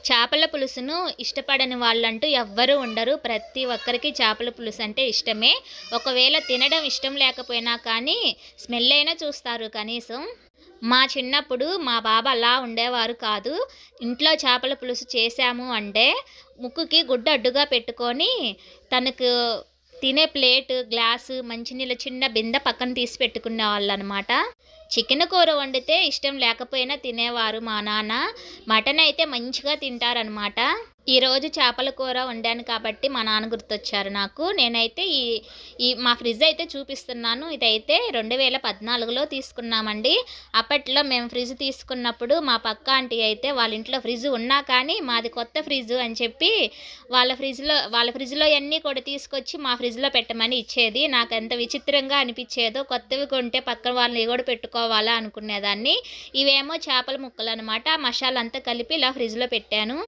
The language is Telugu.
చేపల పులుసును ఇష్టపడని వాళ్ళంటూ ఎవ్వరూ ఉండరు. ప్రతి ఒక్కరికి చేపల పులుసు అంటే ఇష్టమే. ఒకవేళ తినడం ఇష్టం లేకపోయినా కానీ స్మెల్ అయినా చూస్తారు కనీసం. మా చిన్నప్పుడు మా బాబు అలా ఉండేవారు కాదు. ఇంట్లో చేపల పులుసు చేశాము అంటే ముక్కుకి గుడ్డ అడ్డుగా పెట్టుకొని తనకు తినే ప్లేట్, గ్లాసు, మంచినీళ్ళ చిన్న బిందె పక్కన తీసి పెట్టుకునేవాళ్ళనమాట. చికెన్ కూర వండితే ఇష్టం లేకపోయినా తినేవారు మా నాన్న. మటన్ అయితే మంచిగా తింటారనమాట. ఈరోజు చేపల కూర వండాను కాబట్టి మా నాన్న గుర్తొచ్చారు నాకు. నేనైతే ఈ ఈ మా ఫ్రిడ్జ్ అయితే చూపిస్తున్నాను. ఇదైతే 2014లో తీసుకున్నామండి. అప్పట్లో మేము ఫ్రిడ్జ్ తీసుకున్నప్పుడు మా పక్క ఆంటీ అయితే వాళ్ళ ఇంట్లో ఫ్రిడ్జ్ ఉన్నా కానీ మాది కొత్త ఫ్రిడ్జ్ అని చెప్పి వాళ్ళ ఫ్రిడ్జ్లో అన్నీ కూడా తీసుకొచ్చి మా ఫ్రిడ్జ్లో పెట్టమని ఇచ్చేది. నాకు ఎంత విచిత్రంగా అనిపించేదో, కొత్తవి కొంటే పక్కన వాళ్ళని కూడా పెట్టుకోవాలా అనుకునేదాన్ని. ఇవేమో చేపల ముక్కలు అనమాట. మసాలా అంతా కలిపి ఇలా ఫ్రిడ్జ్లో పెట్టాను.